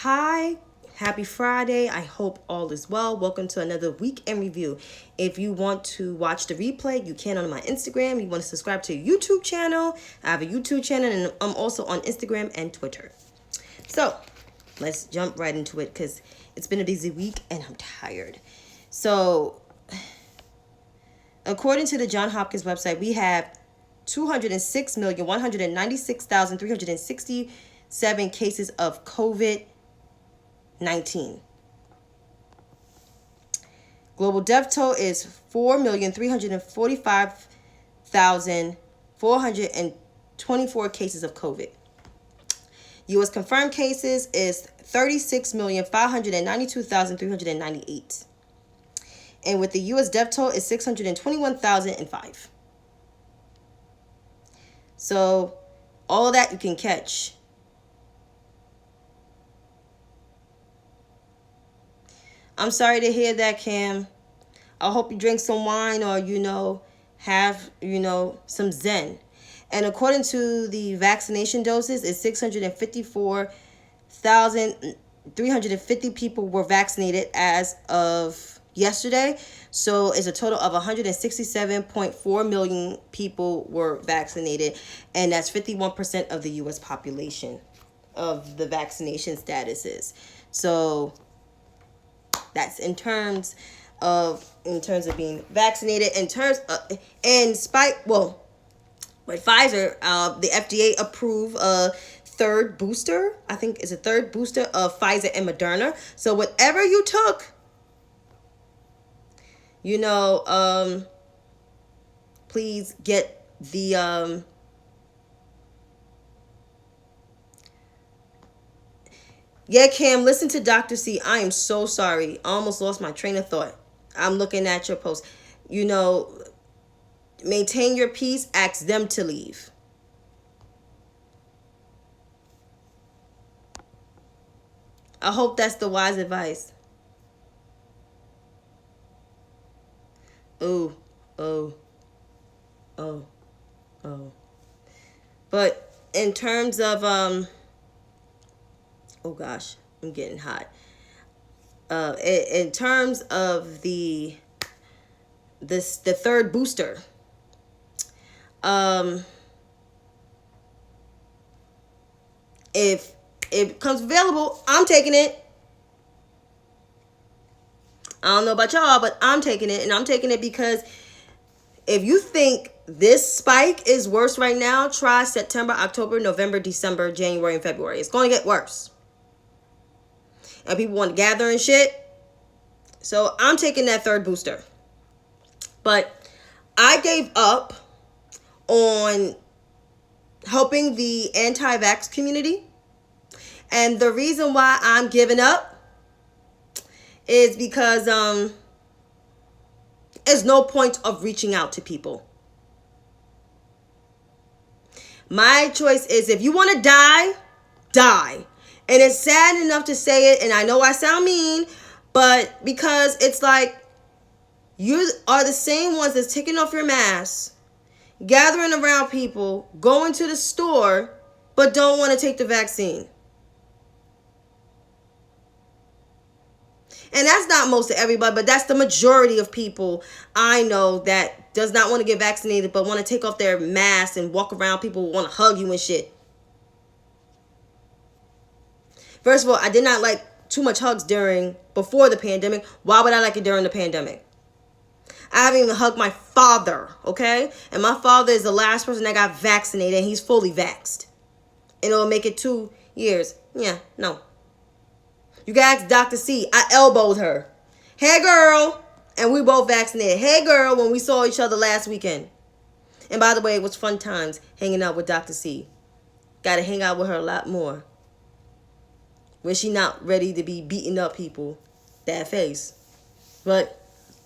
Hi, happy Friday. I hope all is well. Welcome to another week in review. If you want to watch the replay, you can on my Instagram. You want to subscribe to a YouTube channel. I have a YouTube channel and I'm also on Instagram and Twitter. So let's jump right into it because it's been a busy week and I'm tired. So according to the Johns Hopkins website, we have 206,196,367 cases of COVID-19. Global death toll is 4,345,424 cases of COVID. U.S. confirmed cases is 36,592,398. And with the U.S. death toll is 621,005. So all of that you can catch. I'm sorry to hear that, Cam. I hope you drink some wine or, have, some Zen. And according to the vaccination doses, it's 654,350 people were vaccinated as of yesterday. So it's a total of 167.4 million people were vaccinated. And that's 51% of the U.S. population of the vaccination statuses. So that's in terms of being vaccinated. With Pfizer, the FDA approved a third booster. I think it's a third booster of Pfizer and Moderna. So whatever you took, please get the Yeah, Cam, listen to Dr. C. I am so sorry. I almost lost my train of thought. I'm looking at your post. Maintain your peace. Ask them to leave. I hope that's the wise advice. Oh. But in terms of oh gosh, I'm getting hot. In terms of the third booster, if it becomes available, I'm taking it. I don't know about y'all, but I'm taking it, and I'm taking it because if you think this spike is worse right now, try September, October, November, December, January, and February. It's going to get worse. And people want to gather and shit. So I'm taking that third booster. But I gave up on helping the anti-vax community. And the reason why I'm giving up is because there's no point of reaching out to people. My choice is, if you want to die, die. And it's sad enough to say it, and I know I sound mean, but because it's like you are the same ones that's taking off your mask, gathering around people, going to the store, but don't want to take the vaccine. And that's not most of everybody, but that's the majority of people I know that does not want to get vaccinated, but want to take off their mask and walk around. People want to hug you and shit. First of all, I did not like too much hugs before the pandemic. Why would I like it during the pandemic? I haven't even hugged my father, okay? And my father is the last person that got vaccinated, and he's fully vaxxed. And it'll make it 2 years. Yeah, no. You can ask Dr. C. I elbowed her. Hey, girl. And we both vaccinated. Hey, girl, when we saw each other last weekend. And by the way, it was fun times hanging out with Dr. C. Got to hang out with her a lot more. When she not ready to be beating up people. That face. But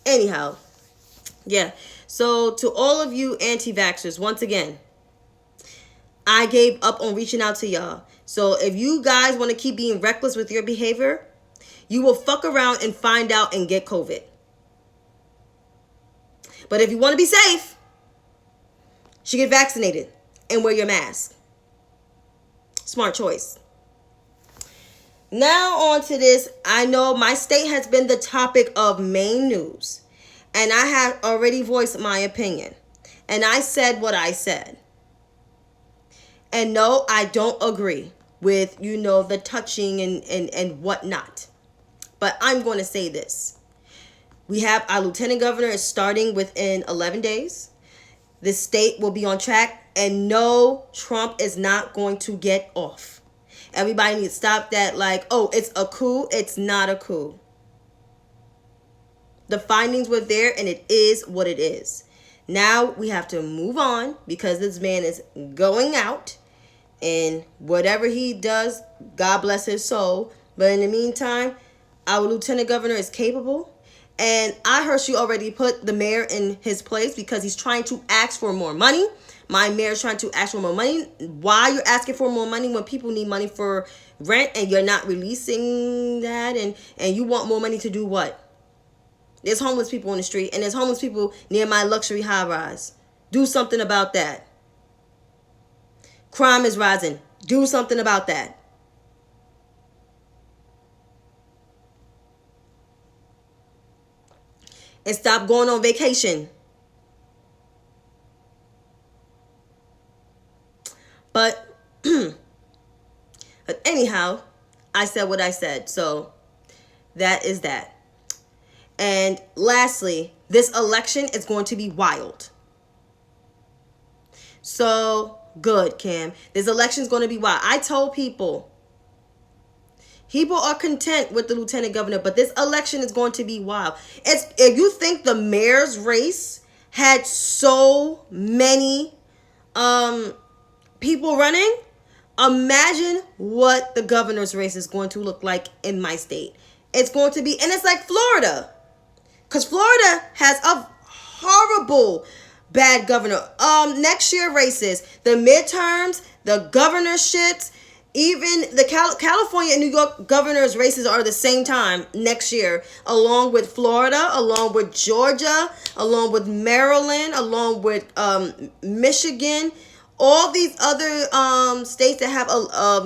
anyhow. Yeah. So to all of you anti-vaxxers, once again, I gave up on reaching out to y'all. So if you guys want to keep being reckless with your behavior, you will fuck around and find out and get COVID. But if you want to be safe, you should get vaccinated and wear your mask. Smart choice. Now on to this. I know my state has been the topic of main news, and I have already voiced my opinion, and I said what I said. And no, I don't agree with, the touching and whatnot. But I'm going to say this. We have our lieutenant governor is starting within 11 days. The state will be on track, and no, Trump is not going to get off. Everybody needs to stop that like, oh, it's a coup. It's not a coup. The findings were there, and it is what it is. Now we have to move on because this man is going out, and whatever he does, God bless his soul. But in the meantime, our lieutenant governor is capable. And I heard she already put the mayor in his place because he's trying to ask for more money. My mayor is trying to ask for more money. Why you're asking for more money when people need money for rent and you're not releasing that, and you want more money to do what? There's homeless people on the street, and there's homeless people near my luxury high rise. Do something about that. Crime is rising. Do something about that. And stop going on vacation. But anyhow, I said what I said. So that is that. And lastly, this election is going to be wild. So good, Cam. This election is going to be wild. I told people are content with the lieutenant governor, but this election is going to be wild. If you think the mayor's race had so many people running, imagine what the governor's race is going to look like in my state. It's going to be, and it's like Florida, because Florida has a horrible bad governor. Next year races, the midterms, the governorships, even the California and New York governor's races are the same time next year, along with Florida, along with Georgia, along with Maryland, along with Michigan, all these other states that have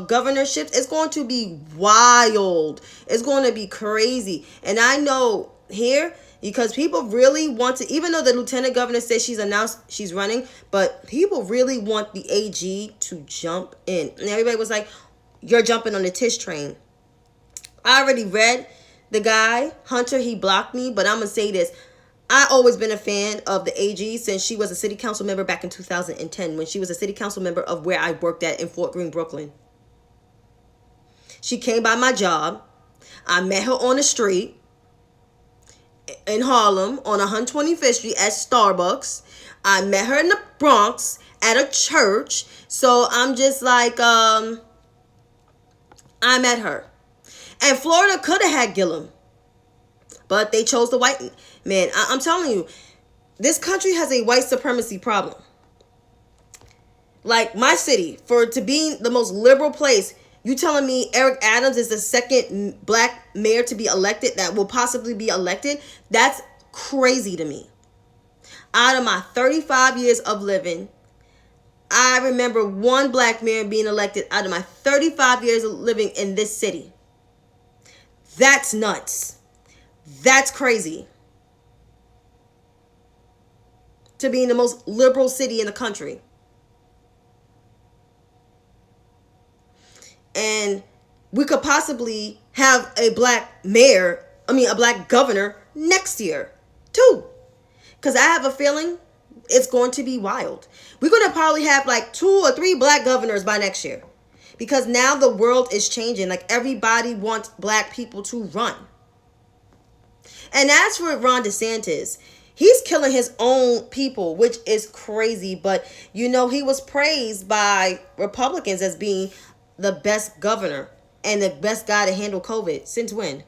governorships. It's going to be wild. It's going to be crazy. And I know here, because people really want to, even though the lieutenant governor says she's announced she's running, but people really want the AG to jump in. And everybody was like, you're jumping on the Tish train. I already read the guy, Hunter, he blocked me, but I'm going to say this. I always been a fan of the AG since she was a city council member back in 2010, when she was a city council member of where I worked at in Fort Greene, Brooklyn. She came by my job. I met her on the street in Harlem on 125th Street at Starbucks. I met her in the Bronx at a church. So I'm just like, I met her. And Florida could have had Gillum, but they chose the white man. I'm telling you, this country has a white supremacy problem. Like my city, for it to be the most liberal place, you telling me Eric Adams is the second black mayor to be elected, that will possibly be elected? That's crazy to me. Out of my 35 years of living, I remember one black mayor being elected out of my 35 years of living in this city. That's nuts. That's crazy. To be in the most liberal city in the country. And we could possibly have a black governor next year too. Because I have a feeling it's going to be wild. We're going to probably have like 2 or 3 black governors by next year. Because now the world is changing. Like everybody wants black people to run. And as for Ron DeSantis, he's killing his own people, which is crazy. But, he was praised by Republicans as being the best governor and the best guy to handle COVID. Since when?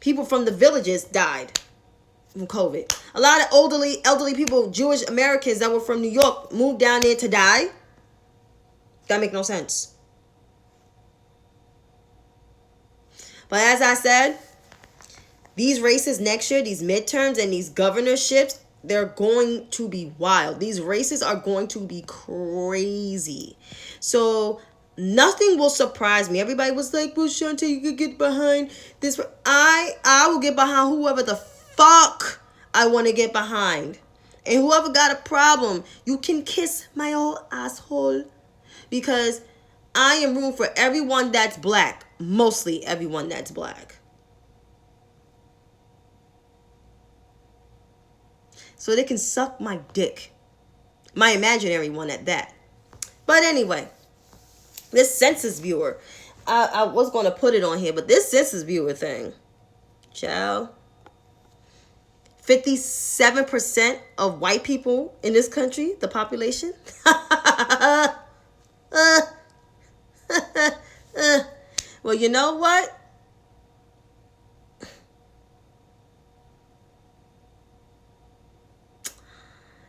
People from the villages died from COVID. A lot of elderly people, Jewish Americans that were from New York, moved down there to die. That make no sense. But as I said, these races next year, these midterms and these governorships, they're going to be wild. These races are going to be crazy. So Nothing will surprise me. Everybody was like, well, Chantay, you could get behind this. I will get behind whoever the fuck I want to get behind. And whoever got a problem, you can kiss my old asshole. Because I am rooting for everyone that's black. Mostly everyone that's black. So they can suck my dick. My imaginary one at that. But anyway, this census viewer. I was going to put it on here, but this census viewer thing. Child. 57% of white people in this country, the population. Well, you know what?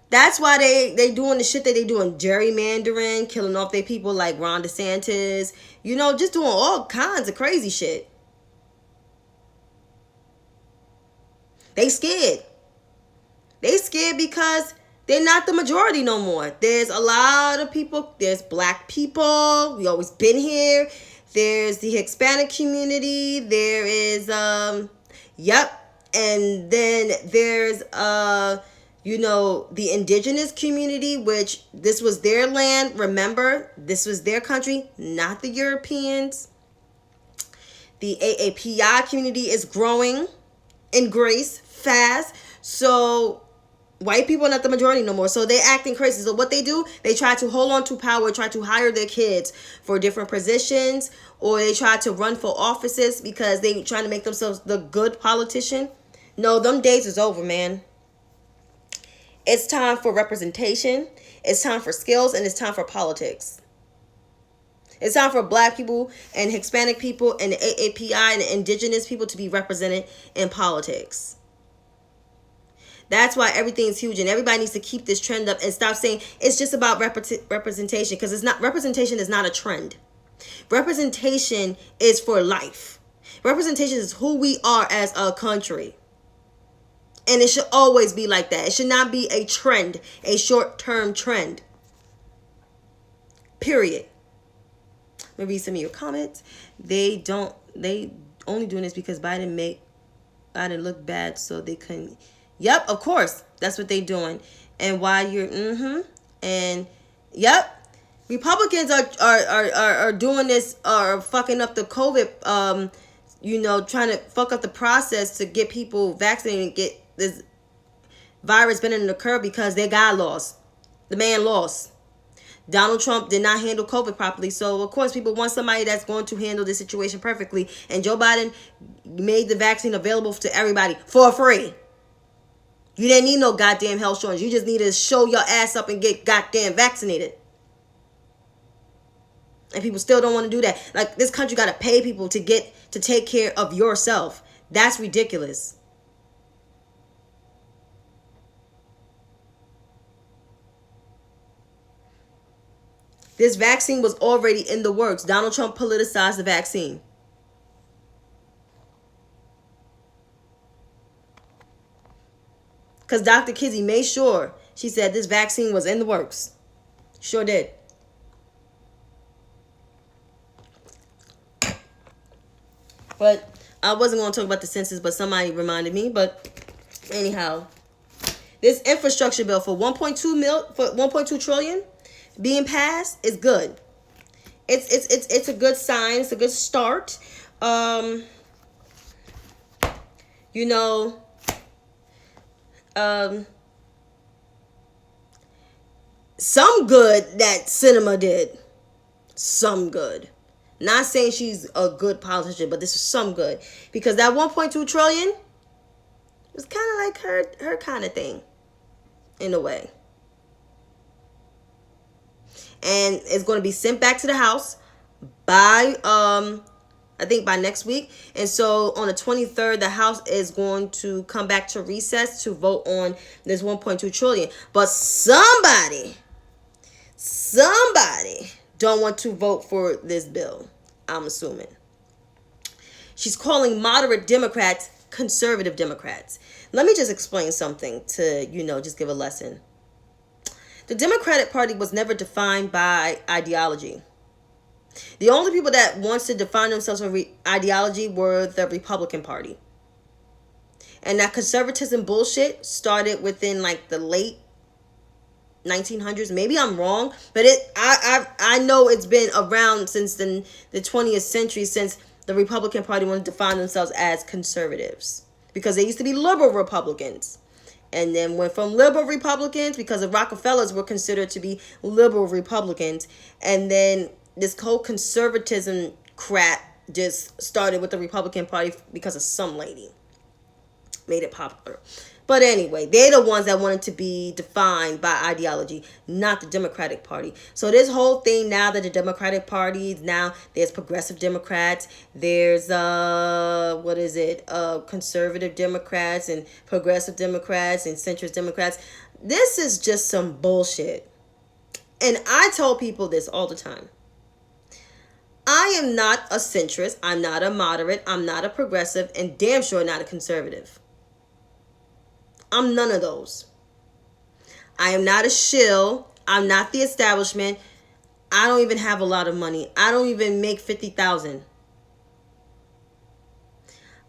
That's why they doing the shit that they doing, gerrymandering, killing off their people like Ron DeSantis, you know, just doing all kinds of crazy shit. They scared. They scared because they're not the majority no more. There's a lot of people. There's black people. We always been here. There's the Hispanic community. There is, yep. And then there's, you know, the indigenous community, which this was their land. Remember, this was their country, not the Europeans. The AAPI community is growing in grace fast. So white people are not the majority no more. So they acting crazy. So what they do, they try to hold on to power, try to hire their kids for different positions, or they try to run for offices because they trying to make themselves the good politician. No, them days is over, man. It's time for representation. It's time for skills, and it's time for politics. It's time for black people and Hispanic people and the AAPI and the indigenous people to be represented in politics. That's why everything's huge, and everybody needs to keep this trend up and stop saying it's just about representation, because it's not. Representation is not a trend. Representation is for life. Representation is who we are as a country. And it should always be like that. It should not be a trend, a short-term trend. Period. Let me read some of your comments. They only doing this because Biden look bad so they couldn't. Yep, of course. That's what they doing. And why you're and yep. Republicans are doing this, are fucking up the COVID, you know, trying to fuck up the process to get people vaccinated and get this virus been in the curve because their guy lost. The man lost. Donald Trump did not handle COVID properly. So, of course, people want somebody that's going to handle this situation perfectly. And Joe Biden made the vaccine available to everybody for free. You didn't need no goddamn health insurance. You just need to show your ass up and get goddamn vaccinated. And people still don't want to do that. Like, this country got to pay people to take care of yourself. That's ridiculous. This vaccine was already in the works. Donald Trump politicized the vaccine. Because Dr. Kizzy made sure, she said this vaccine was in the works. Sure did. But I wasn't going to talk about the census, but somebody reminded me. But anyhow, this infrastructure bill for 1.2 trillion being passed is good. It's a good sign. It's a good start. You know, some good that Cinema did. Some good. Not saying she's a good politician, but this is some good. Because that 1.2 trillion was kind of like her kind of thing. In a way. And it's going to be sent back to the House by, I think by next week. And so on the 23rd, the House is going to come back to recess to vote on this 1.2 trillion. But somebody don't want to vote for this bill, I'm assuming. She's calling moderate Democrats conservative Democrats. Let me just explain something to, just give a lesson. The Democratic Party was never defined by ideology. The only people that wants to define themselves with ideology were the Republican Party. And that conservatism bullshit started within like the late 1900s. Maybe I'm wrong, but I know it's been around since the 20th century, since the Republican Party wanted to define themselves as conservatives, because they used to be liberal Republicans, and then went from liberal Republicans because the Rockefellers were considered to be liberal Republicans, and then this whole conservatism crap just started with the Republican Party because of some lady made it popular. But anyway, they're the ones that wanted to be defined by ideology, not the Democratic Party. So this whole thing now that the Democratic Party, now there's progressive Democrats, there's conservative Democrats and progressive Democrats and centrist Democrats. This is just some bullshit. And I tell people this all the time. I am not a centrist, I'm not a moderate, I'm not a progressive, and damn sure not a conservative. I'm none of those. I am not a shill. I'm not the establishment. I don't even have a lot of money. I don't even make $50,000.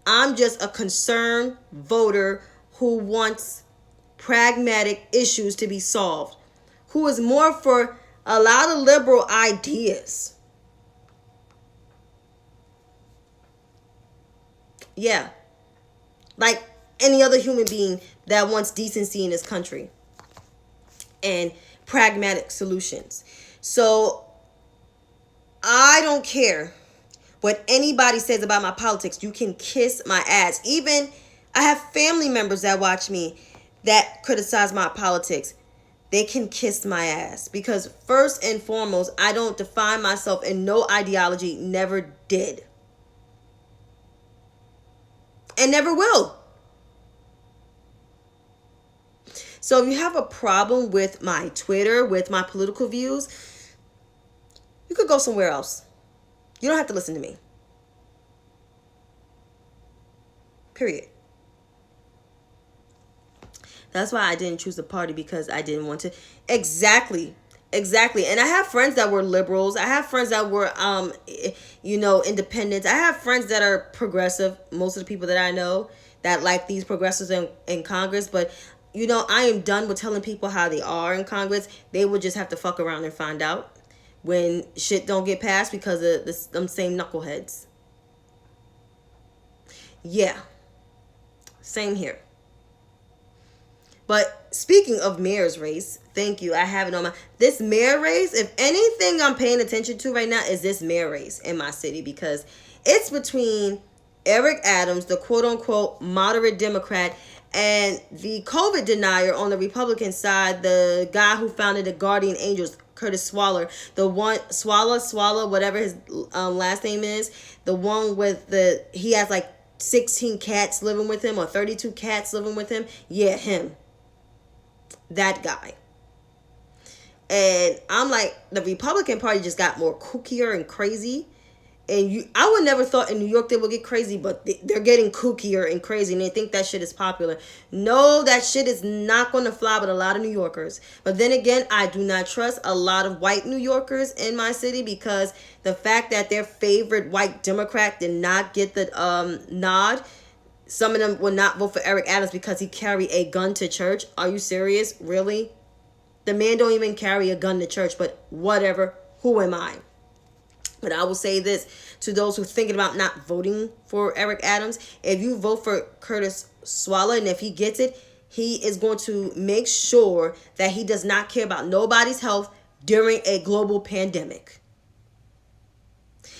I'm just a concerned voter who wants pragmatic issues to be solved, who is more for a lot of liberal ideas. Yeah. Like any other human being that wants decency in this country and pragmatic solutions. So I don't care what anybody says about my politics. You can kiss my ass. Even I have family members that watch me that criticize my politics. They can kiss my ass, because first and foremost, I don't define myself in no ideology, never did, and never will. So if you have a problem with my Twitter, with my political views, you could go somewhere else. You don't have to listen to me. Period. That's why I didn't choose the party, because I didn't want to. Exactly. And I have friends that were liberals. I have friends that were, independents. I have friends that are progressive. Most of the people that I know that like these progressives in Congress, but I am done with telling people how they are in Congress. They will just have to fuck around and find out when shit don't get passed because of them same knuckleheads. Yeah. Same here. But speaking of mayor's race, thank you. I have it on this mayor race. If anything I'm paying attention to right now is this mayor race in my city, because it's between Eric Adams, the quote unquote moderate Democrat, and the COVID denier on the Republican side, the guy who founded the Guardian Angels, Curtis Swaller, the one Swallow, whatever his last name is, the one with he has like 16 cats living with him or 32 cats living with him. Yeah, him. That guy. And I'm like, the Republican Party just got more kookier and crazy. And I would never thought in New York they would get crazy, but they're getting kookier and crazy, and they think that shit is popular. No, that shit is not going to fly with a lot of New Yorkers. But then again, I do not trust a lot of white New Yorkers in my city, because the fact that their favorite white Democrat did not get the nod. Some of them will not vote for Eric Adams because he carried a gun to church. Are you serious? Really? The man don't even carry a gun to church, but whatever. Who am I? But I will say this to those who are thinking about not voting for Eric Adams. If you vote for Curtis Swaller, and if he gets it, he is going to make sure that he does not care about nobody's health during a global pandemic.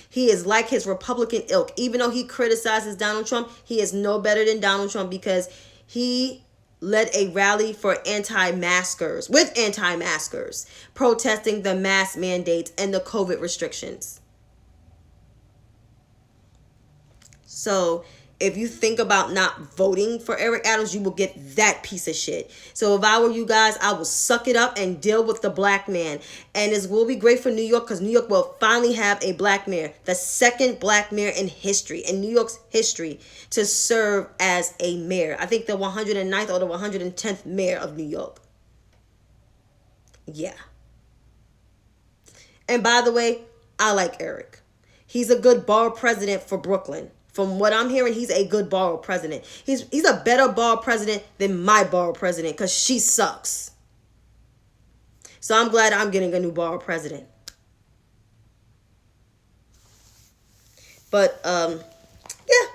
He is like his Republican ilk. Even though he criticizes Donald Trump, he is no better than Donald Trump, because he led a rally for anti-maskers, protesting the mask mandates and the COVID restrictions. So if you think about not voting for Eric Adams, you will get that piece of shit. So if I were you guys, I would suck it up and deal with the black man. And it will be great for New York, because New York will finally have a black mayor, the second black mayor in history, in New York's history, to serve as a mayor. I think the 109th or the 110th mayor of New York. Yeah. And by the way, I like Eric. He's a good borough president for Brooklyn. From what I'm hearing, he's a good borough president. He's a better borough president than my borough president because she sucks. So I'm glad I'm getting a new borough president. But yeah,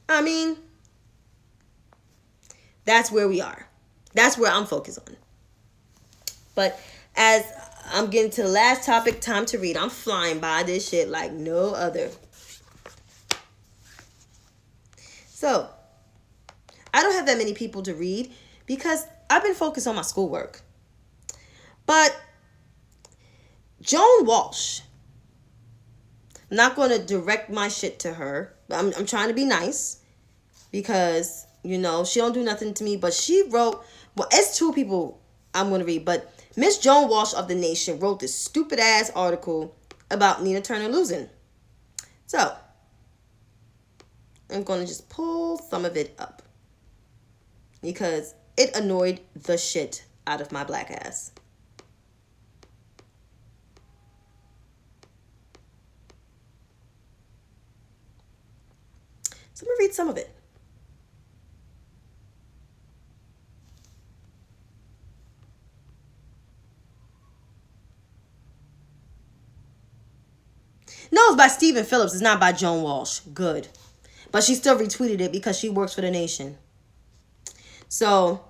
I mean, that's where we are. That's where I'm focused on. But as I'm getting to the last topic, time to read. I'm flying by this shit like no other. So, I don't have that many people to read because I've been focused on my schoolwork. But Joan Walsh, I'm not going to direct my shit to her. But I'm trying to be nice because, you know, she don't do nothing to me. But she wrote, well, it's two people I'm going to read. But Miss Joan Walsh of The Nation wrote this stupid ass article about Nina Turner losing. So, I'm going to just pull some of it up because it annoyed the shit out of my black ass. So I'm going to read some of it. No, it's by Stephen Phillips. It's not by Joan Walsh. Good. But she still retweeted it because she works for The Nation. So,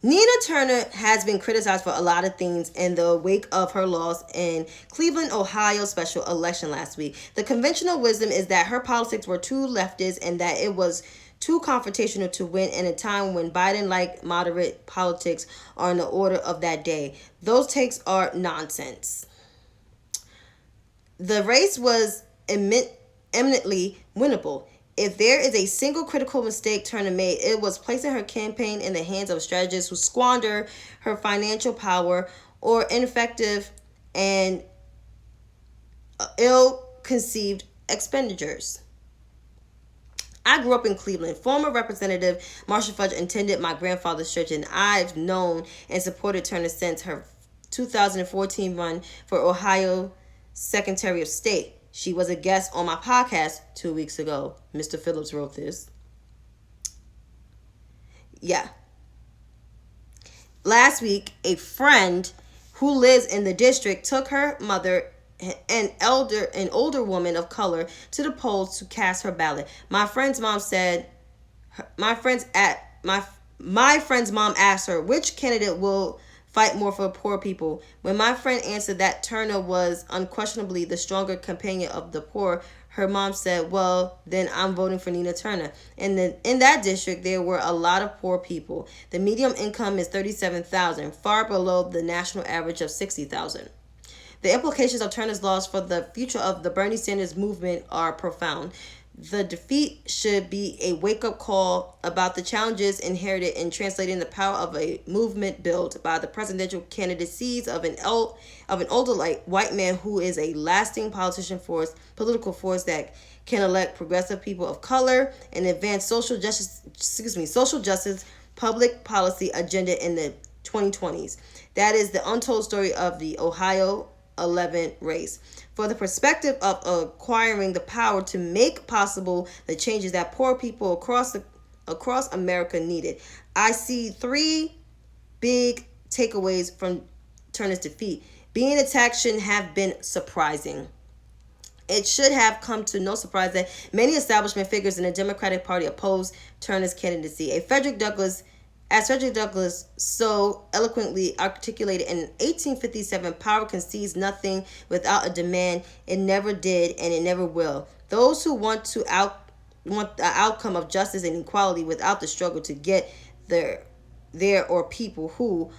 Nina Turner has been criticized for a lot of things in the wake of her loss in Cleveland, Ohio special election last week. The conventional wisdom is that her politics were too leftist and that it was too confrontational to win in a time when Biden-like moderate politics are in the order of that day. Those takes are nonsense. The race was eminently winnable. If there is a single critical mistake Turner made, it was placing her campaign in the hands of strategists who squander her financial power or ineffective and ill-conceived expenditures. I grew up in Cleveland. Former Representative Marcia Fudge attended my grandfather's church, and I've known and supported Turner since her 2014 run for Ohio Secretary of State. She was a guest on my podcast 2 weeks ago. Mr. Phillips wrote this. Yeah. Last week, a friend who lives in the district took her mother, an older woman of color, to the polls to cast her ballot. My friend's mom asked her which candidate will fight more for poor people. When my friend answered that Turner was unquestionably the stronger companion of the poor, her mom said, well, then I'm voting for Nina Turner. And then in that district, there were a lot of poor people. The median income is $37,000, far below the national average of $60,000. The implications of Turner's loss for the future of the Bernie Sanders movement are profound. The defeat should be a wake-up call about the challenges inherited in translating the power of a movement built by the presidential candidacies of an older white man who is a lasting political force that can elect progressive people of color and advance social justice public policy agenda in the 2020s. That is the untold story of the Ohio 11 race. For the perspective of acquiring the power to make possible the changes that poor people across America needed, I see three big takeaways from Turner's defeat. Being attacked shouldn't have been surprising. It should have come to no surprise that many establishment figures in the Democratic Party opposed Turner's candidacy. As Frederick Douglass so eloquently articulated in 1857, power concedes nothing without a demand. It never did, and it never will. Those who want the outcome of justice and equality without the struggle to get there, or people who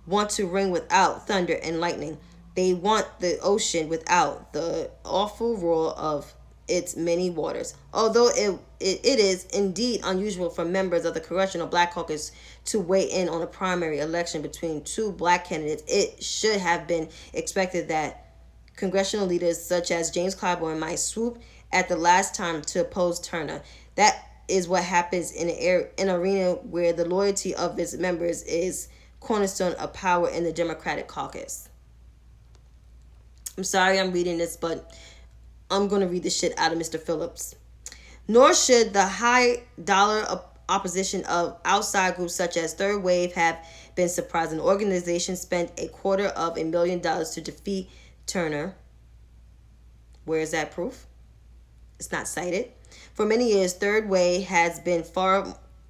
want to ring without thunder and lightning. They want the ocean without the awful roar of its many waters. Although it is indeed unusual for members of the Congressional Black Caucus to weigh in on a primary election between two black candidates, it should have been expected that congressional leaders such as James Clyburn might swoop at the last time to oppose Turner. That is what happens in an arena where the loyalty of its members is cornerstone of power in the Democratic caucus. I'm sorry I'm reading this, but I'm going to read the shit out of Mr. Phillips. Nor should the high dollar opposition of outside groups such as Third Wave have been surprising. The organization spent $250,000 to defeat Turner. Where is that proof? It's not cited. For many years, Third Way has been far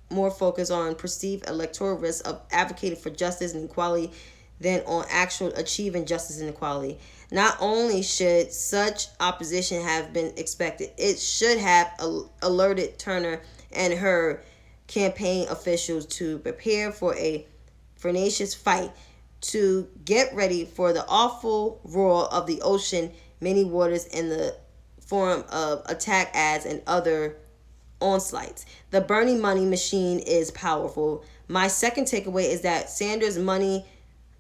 more focused on perceived electoral risk of advocating for justice and equality than on actual achieving justice and equality. Not only should such opposition have been expected, it should have alerted Turner and her campaign officials to prepare for a ferocious fight, to get ready for the awful roar of the ocean, many waters in the form of attack ads and other onslaughts. The Bernie money machine is powerful. My second takeaway is that Sanders' money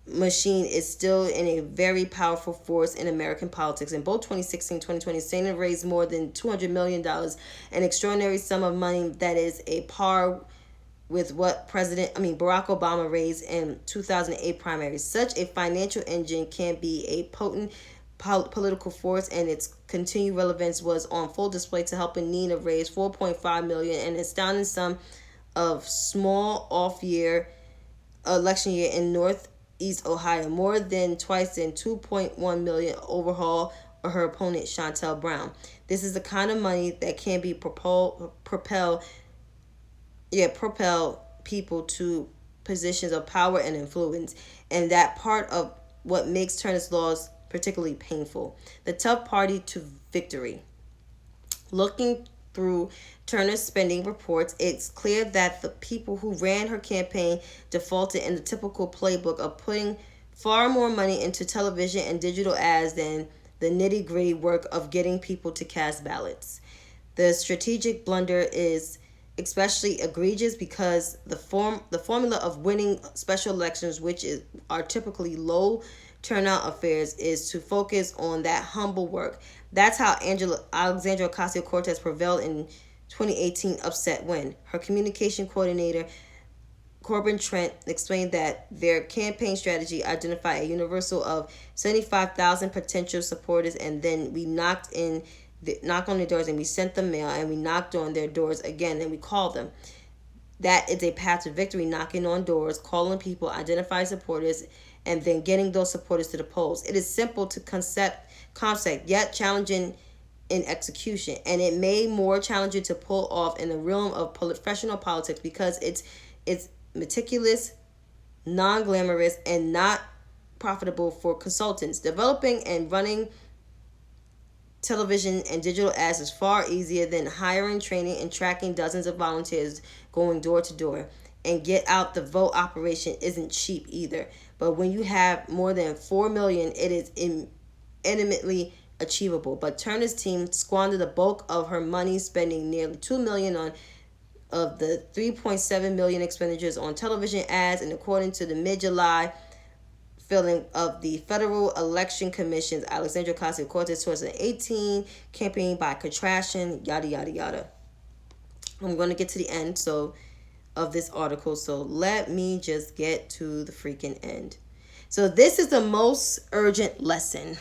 machine is still in a very powerful force in American politics. In both 2016 and 2020, Sanders raised more than $200 million, an extraordinary sum of money that is a par with what Barack Obama raised in 2008 primaries. Such a financial engine can be a potent political force, and its continued relevance was on full display to helping Nina raise $4.5 million, an astounding sum of small off-year election year in Northeast Ohio, more than twice than $2.1 million overhaul or her opponent Chantay Brown. This is the kind of money that can be propel people to positions of power and influence, and that part of what makes Turner's laws particularly painful. The tough party to victory. Looking through Turner's spending reports, it's clear that the people who ran her campaign defaulted in the typical playbook of putting far more money into television and digital ads than the nitty-gritty work of getting people to cast ballots. The strategic blunder is especially egregious because the formula of winning special elections, which are typically low turnout affairs, is to focus on that humble work. That's how Alexandria Ocasio-Cortez prevailed in 2018 upset win. Her communication coordinator, Corbin Trent, explained that their campaign strategy identified a universal of 75,000 potential supporters, and then we knocked on their doors, and we sent them mail, and we knocked on their doors again, and we called them. That is a path to victory: knocking on doors, calling people, identifying supporters, and then getting those supporters to the polls. It is simple to concept, yet challenging in execution, and it may more challenging to pull off in the realm of professional politics because it's meticulous, non-glamorous, and not profitable for consultants. Developing and running television and digital ads is far easier than hiring, training, and tracking dozens of volunteers going door to door. And get out the vote operation isn't cheap either. But when you have more than 4 million, it is intimately achievable. But Turner's team squandered the bulk of her money, spending nearly $2 million of the $3.7 million expenditures on television ads, and according to the mid-July filing of the Federal Election Commission's Alexandria Ocasio-Cortez 2018 campaign by contraction, yada yada yada. I'm going to get to the end of this article, so let me just get to the freaking end. So this is the most urgent lesson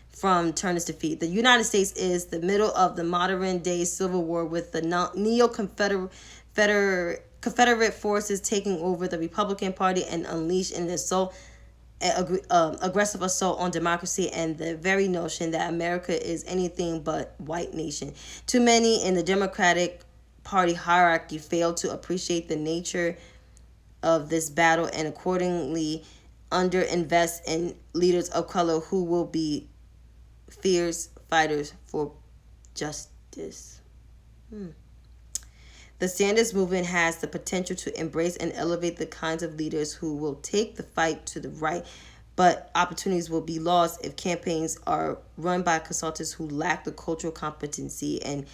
from Turner's defeat. The United States is the middle of the modern-day civil war, with the Confederate forces taking over the Republican Party and unleashed an aggressive assault on democracy and the very notion that America is anything but white nation. Too many in the Democratic Party hierarchy failed to appreciate the nature of this battle and accordingly underinvest in leaders of color who will be fierce fighters for justice. The Sanders movement has the potential to embrace and elevate the kinds of leaders who will take the fight to the right, but opportunities will be lost if campaigns are run by consultants who lack the cultural competency and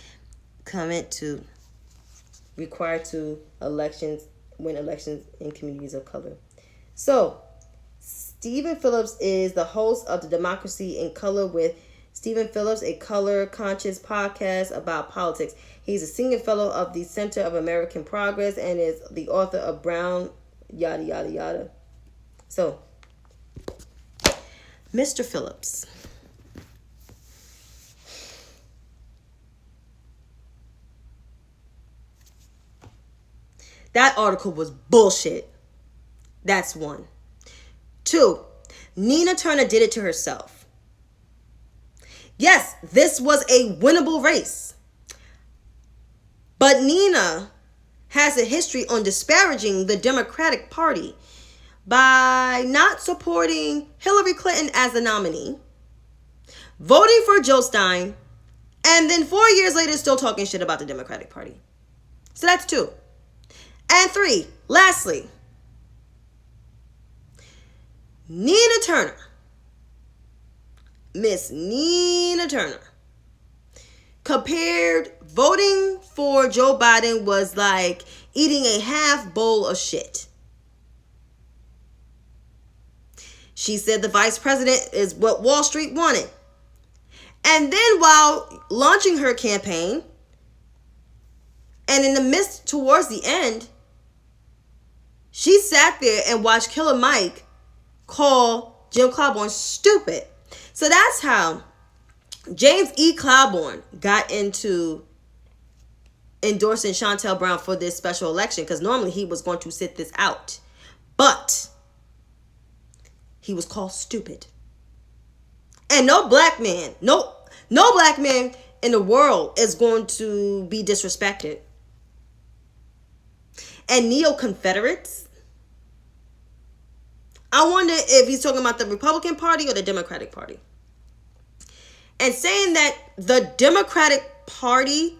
commit to required to win elections in communities of color. So, Stephen Phillips is the host of the Democracy in Color with Stephen Phillips, a color-conscious podcast about politics. He's a senior fellow of the Center of American Progress and is the author of Brown, yada, yada, yada. So, Mr. Phillips. That article was bullshit. That's one. Two, Nina Turner did it to herself. Yes, this was a winnable race. But Nina has a history on disparaging the Democratic Party by not supporting Hillary Clinton as the nominee, voting for Jill Stein, and then 4 years later still talking shit about the Democratic Party. So that's two. And three, lastly, Nina Turner, Miss Nina Turner, compared voting for Joe Biden was like eating a half bowl of shit. She said the vice president is what Wall Street wanted. And then while launching her campaign, and in the midst towards the end, she sat there and watched Killer Mike call Jim Clyburn stupid. So that's how James E. Clyburn got into endorsing Chantay Brown for this special election, because normally he was going to sit this out. But he was called stupid. And no black man in the world is going to be disrespected. And neo-Confederates, I wonder if he's talking about the Republican Party or the Democratic Party. And saying that the Democratic Party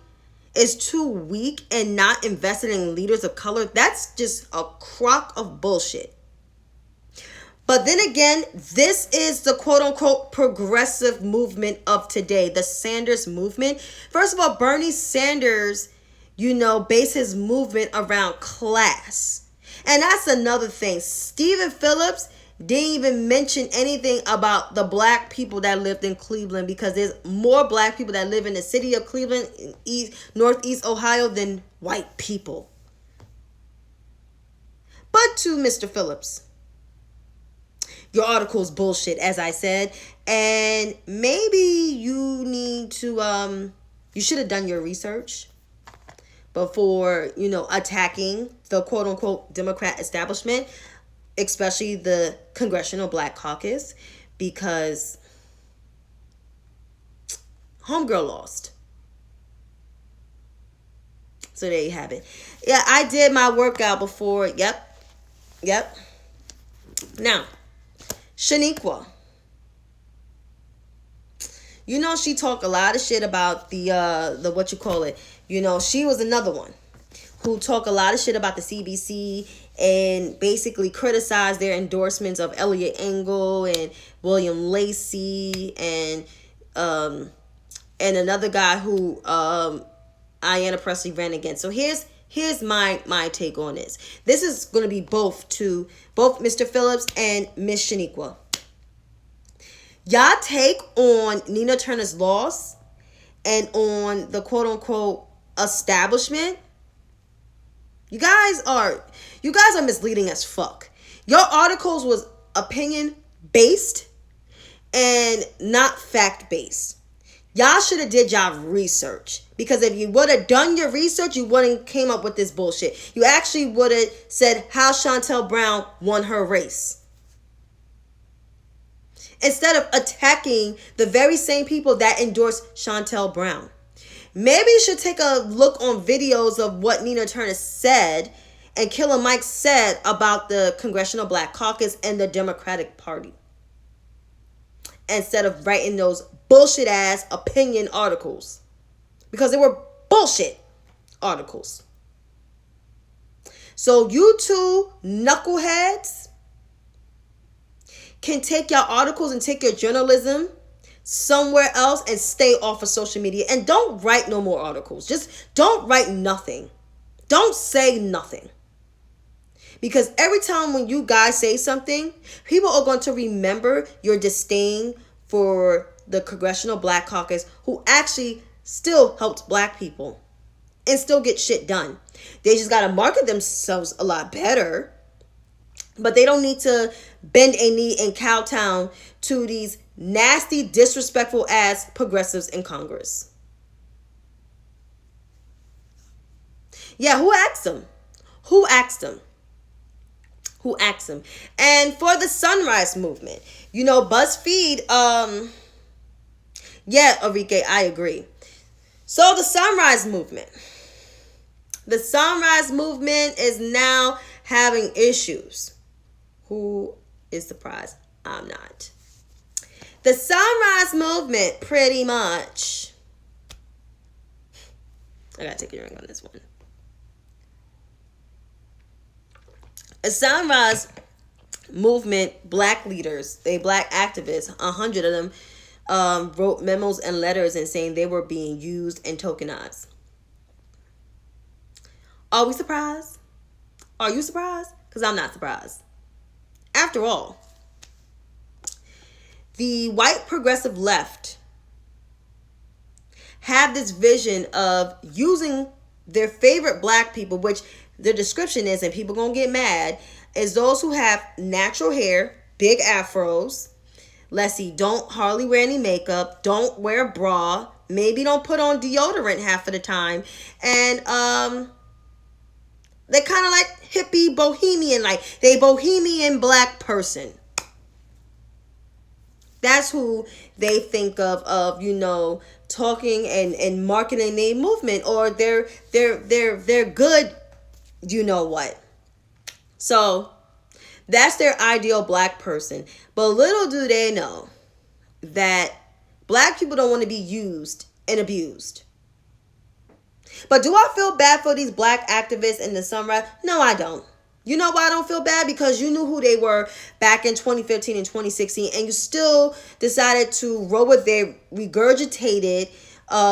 is too weak and not invested in leaders of color, that's just a crock of bullshit. But then again, this is the quote-unquote progressive movement of today, the Sanders movement. First of all, Bernie Sanders, based his movement around class. And that's another thing. Stephen Phillips didn't even mention anything about the black people that lived in Cleveland, because there's more black people that live in the city of Cleveland, in Northeast Ohio, than white people. But to Mr. Phillips, your article's bullshit, as I said, and maybe you need to, you should have done your research before, attacking the quote-unquote Democrat establishment, especially the Congressional Black Caucus, because homegirl lost. So there you have it. Yeah, I did my workout before. Yep. Now, Shaniqua. She talked a lot of shit about the what you call it. She was another one who talked a lot of shit about the CBC and basically criticized their endorsements of Elliot Engel and William Lacey and another guy who Ayanna Pressley ran against. So here's my take on this. This is going to be both Mr. Phillips and Miss Shaniqua. Y'all take on Nina Turner's loss and on the quote-unquote establishment. You guys are misleading as fuck. Your articles was opinion based and not fact based. Y'all should have did y'all research, because if you would have done your research, you wouldn't came up with this bullshit. You actually would have said how Chantay Brown won her race, instead of attacking the very same people that endorsed Chantay Brown. Maybe you should take a look on videos of what Nina Turner said and Killer Mike said about the Congressional Black Caucus and the Democratic Party, instead of writing those bullshit ass opinion articles, because they were bullshit articles. So you two knuckleheads can take your articles and take your journalism somewhere else and stay off of social media, and don't write no more articles. Just don't write nothing. Don't say nothing. Because every time when you guys say something, people are going to remember your disdain for the Congressional Black Caucus, who actually still helped black people and still get shit done. They just got to market themselves a lot better. But they don't need to bend a knee and kowtow to these nasty, disrespectful ass progressives in Congress. Yeah, who asked them? Who asked them? Who asked them? And for the Sunrise Movement, BuzzFeed, yeah, Enrique, I agree. So the Sunrise Movement. The Sunrise Movement is now having issues. Who is surprised? I'm not. The Sunrise Movement, pretty much. I gotta take a drink on this one. A Sunrise Movement black leaders, black activists, 100 of them, wrote memos and letters and saying they were being used and tokenized. Are we surprised? Are you surprised? Because I'm not surprised. After all, the white progressive left have this vision of using their favorite black people, which the description is, and people gonna get mad, is those who have natural hair, big afros, let's see, don't hardly wear any makeup, don't wear a bra, maybe don't put on deodorant half of the time, and they're kind of like hippie bohemian, like they bohemian black person. That's who they think of talking and marketing their movement, or they're good, what. So that's their ideal black person. But little do they know that black people don't want to be used and abused. But do I feel bad for these black activists in the Sunrise? No, I don't. You know why I don't feel bad? Because you knew who they were back in 2015 and 2016, and you still decided to roll with their regurgitated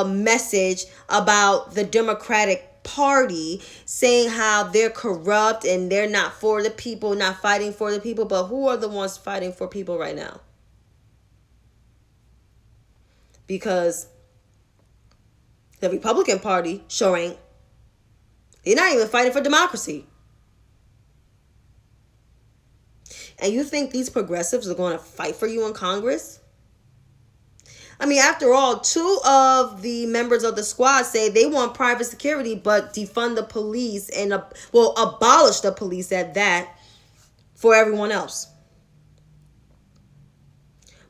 message about the Democratic Party, saying how they're corrupt and they're not for the people, not fighting for the people. But who are the ones fighting for people right now? Because the Republican Party sure ain't. They're not even fighting for democracy. And you think these progressives are going to fight for you in Congress? I mean, after all, 2 of the members of the squad say they want private security, but defund the police and, abolish the police at that for everyone else.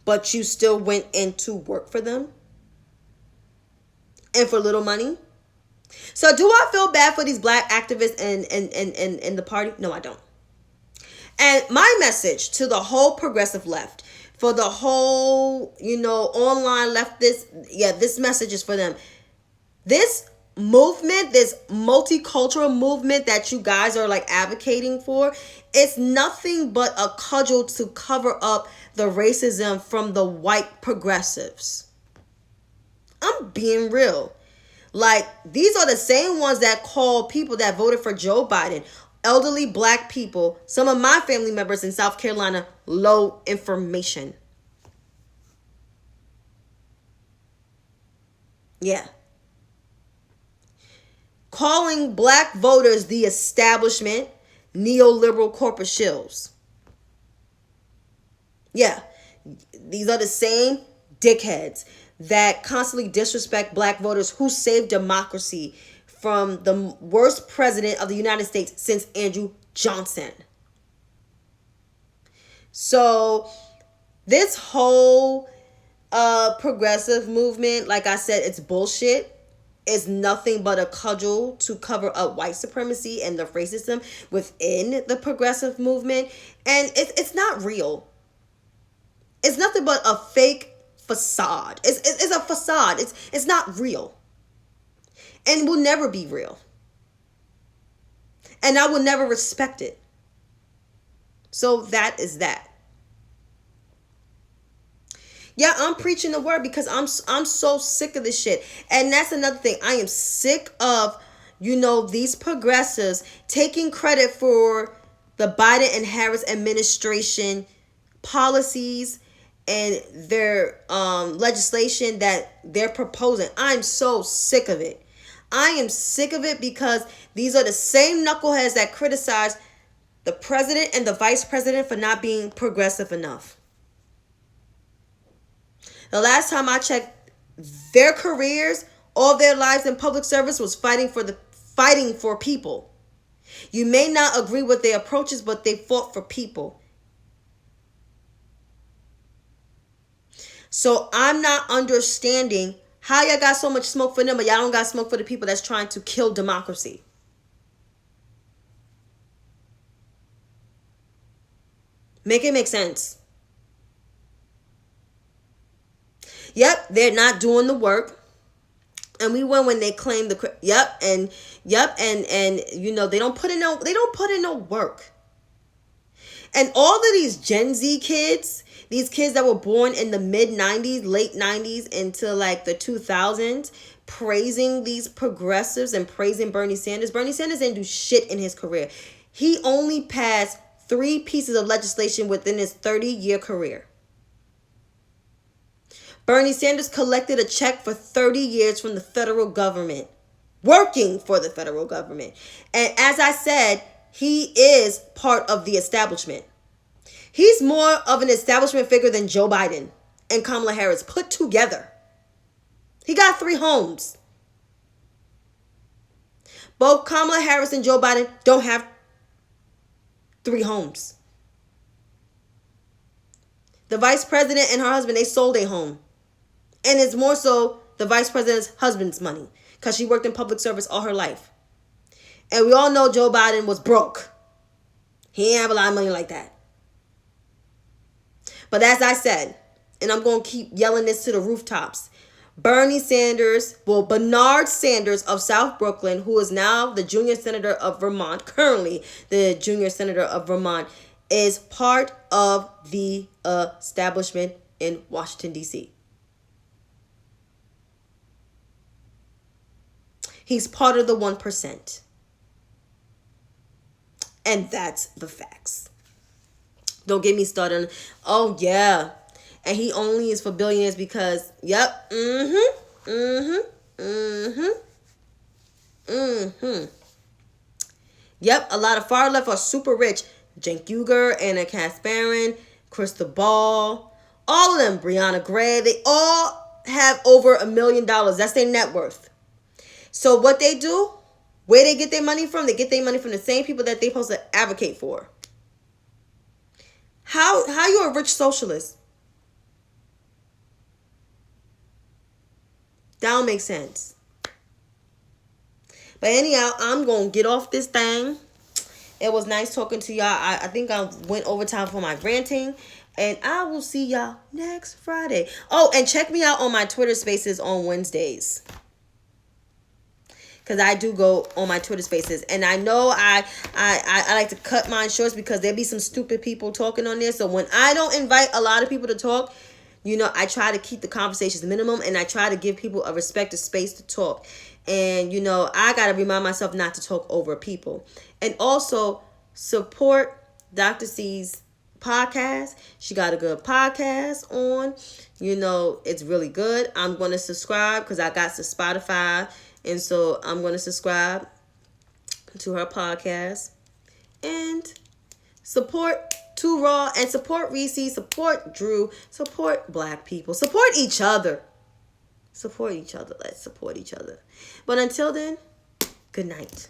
But you still went in to work for them? And for little money? So do I feel bad for these black activists in the party? No, I don't. And my message to the whole progressive left, for the whole, online leftist, this message is for them. This movement, this multicultural movement that you guys are like advocating for, it's nothing but a cudgel to cover up the racism from the white progressives. I'm being real. Like, these are the same ones that call people that voted for Joe Biden, elderly black people, some of my family members in South Carolina, low information. Yeah. Calling black voters the establishment, neoliberal corporate shills. Yeah. These are the same dickheads that constantly disrespect black voters who saved democracy from the worst president of the United States since Andrew Johnson. So this whole progressive movement, like I said, it's bullshit. It's nothing but a cudgel to cover up white supremacy and the racism within the progressive movement. And it's not real. It's nothing but a fake facade. It's a facade. It's not real. And will never be real. And I will never respect it. So that is that. Yeah, I'm preaching the word because I'm so sick of this shit. And that's another thing. I am sick of, these progressives taking credit for the Biden and Harris administration policies and their legislation that they're proposing. I'm so sick of it. I am sick of it because these are the same knuckleheads that criticize the president and the vice president for not being progressive enough. The last time I checked, their careers, all their lives in public service was fighting for people. You may not agree with their approaches, but they fought for people. So I'm not understanding how y'all got so much smoke for them, but y'all don't got smoke for the people that's trying to kill democracy. Make it make sense. Yep, they're not doing the work. And we win when they claim the and you know they don't put in no work. And all of these Gen Z kids, these kids that were born in the mid 90s, late 90s into like the 2000s, praising these progressives and praising Bernie Sanders. Bernie Sanders didn't do shit in his career. He only passed 3 pieces of legislation within his 30-year career. Bernie Sanders collected a check for 30 years from the federal government, working for the federal government. And as I said, he is part of the establishment. He's more of an establishment figure than Joe Biden and Kamala Harris put together. He got 3 homes. Both Kamala Harris and Joe Biden don't have 3 homes. The vice president and her husband, they sold a home. And it's more so the vice president's husband's money because she worked in public service all her life. And we all know Joe Biden was broke. He didn't have a lot of money like that. But as I said, and I'm going to keep yelling this to the rooftops, Bernard Sanders of South Brooklyn, who is now the junior senator of Vermont, currently the junior senator of Vermont, is part of the establishment in Washington, D.C. He's part of the 1%. And that's the facts. Don't get me started on, oh yeah. And he only is for billionaires because, yep, Yep, a lot of far left are super rich. Cenk Uygur, Anna Kasparin, Krista Ball, all of them, Brianna Gray, they all have over $1 million. That's their net worth. So what they do, where they get their money from, they get their money from the same people that they're supposed to advocate for. How you a rich socialist? That don't make sense. But anyhow, I'm going to get off this thing. It was nice talking to y'all. I think I went overtime for my ranting. And I will see y'all next Friday. Oh, and check me out on my Twitter Spaces on Wednesdays. Because I do go on my Twitter Spaces. And I know I like to cut mine short because there be some stupid people talking on there. So when I don't invite a lot of people to talk, you know, I try to keep the conversations minimum. And I try to give people a respected space to talk. And, you know, I got to remind myself not to talk over people. And also support Dr. C's podcast. She got a good podcast on. You know, it's really good. I'm going to subscribe because I got to Spotify. And so I'm going to subscribe to her podcast and support Too Raw and support Reese, support Drew, support Black people, support each other. Support each other. Let's support each other. But until then, good night.